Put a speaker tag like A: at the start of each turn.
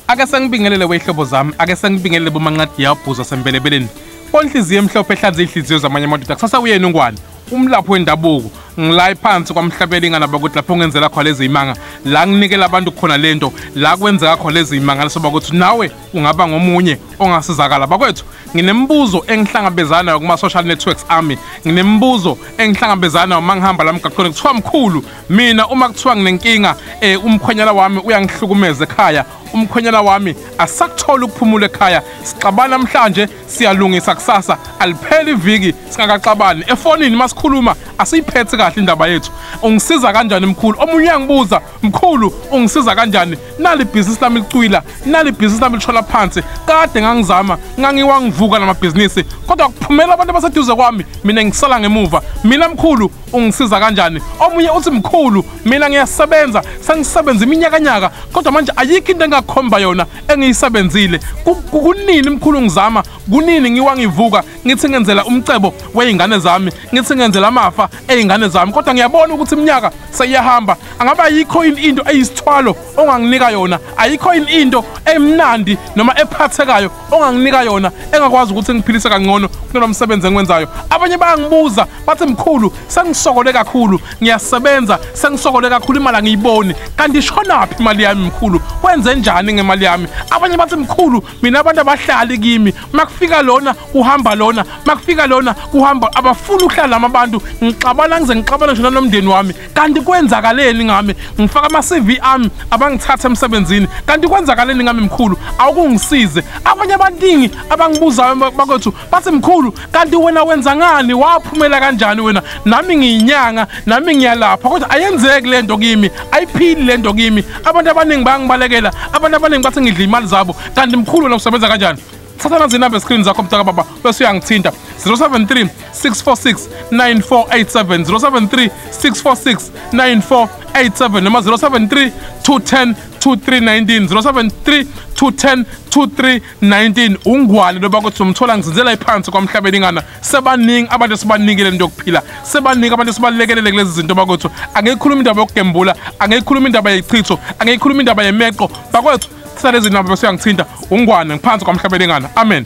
A: Ake sengibingelele wehlobo zami, ake sengibingelele bomanqadi yabhuza sembelebeleni. Onhliziyo emhlophe ehlanza inhliziyo zamanye amadoda kusasa uyena ungwane. Umlapho wendabuko ngila phansi kwamhlabuyalingana bakuthi lapho ngenzela khona lezi imanga la nginikela abantu khona lento la kwenzeka khona lezi imanga lesoba ukuthi nawe ungaba ngomunye ongasizakala bakwethu. Nginembuzo engihlangabezana nayo kuma social networks ami, nginembuzo engihlangabezana nayo mangihamba la mgaqweni kuthiwa mkhulu mina uma kuthiwa nginenkinga umkhwenyana wami uyangihlukumeza ekhaya, umkhwenyana wami asakuthola ukuphumula ekhaya, sixabana namhlanje siyalungisa kusasa, alipheli iviki singakaxabani, efonini masikhuluma asiyiphethe kahle indaba yethu. Ungisiza kanjani mkhulu? Omunye uyangibuza, mkhulu ungisiza kanjani? Nali business lami licwila, nali business lami lithola phansi, kade ngangizama ngangiwangivuka namabhizinisi kodwa kuphumela abantu abaseduze kwami, mina ngisala ngemuva. Mina mkhulu ungisiza kanjani? Omunye uthi mkhulu mina ngiyasebenza, sengisebenza iminyakanyaka kodwa manje ayikho into engakhomba yona engiyisebenzile. Kunini mkhulu ngizama, kunini ngiwangivuka ngithi ngenzela umcebo weingane zami, ngithi ngenzela amafa eingane zami kodwa ngiyabona ukuthi iminyaka seyiyahamba. Angaba ayikho into eyisithwalo onganginika yona, ayikho into emnandi noma ephathekayo onganginika yona engakwazi ukuthi ngiphilise kangcono kulo msebenzi engwenzayo. Abanye bayangibuza bathi mkhulu sengisokole kakhulu, ngiyasebenza sengisokole kakhulu, imali angiyiboni, kanti ishonaphi imali yami mkhulu? Wenze njani ngemali yami? Abanye bathi mkhulu mina abantu abahlali kimi, makufika lona uhamba lona, makufika lona uhamba, abafuna ukuhlala lama bantu, ngixabana ngize ngixabana nje nomndeni wami. Kanti kwenzakaleni ngami? Ngifaka ama CV ami abangithatha emsebenzini, kanti kwenzakaleni ngami mkhulu? Awukungisize. Abanye abaningi abangibuzayo bakwethu bathi mkhulu kanti wena wenza ngani, waphumela kanjani wena? Nami ngiyinyanga, nami ngiyalapha kodwa ayenzeki lento kimi, ayiphili lento kimi. Abantu abaningi bayangibalekela, abantu abaningi bathi ngidla imali zabo, kanti mkhulu wena usebenza kanjani? Thatha nazi inamba screen zakho mtaka baba bese uyangithinta 073 646 9487 073 646 9487 noma 073 210 2319 073 210 2319. Ungwane loba kuthi umthola ngizinzela iphansi kwamhlabuyalingana. Sebaningi abantu esibanikele into yokuphila, sebaningi abantu esibalekelele kulezi zinto bakwethu. Angeyikhuluma indaba yokugembula, angeyikhuluma indaba yechicho, angeyikhuluma indaba yemeqo bakwethu. Thatha lezi namba bese uyangithinta. Ungwane ngiphansi kwamhlabuyalingana. Amen.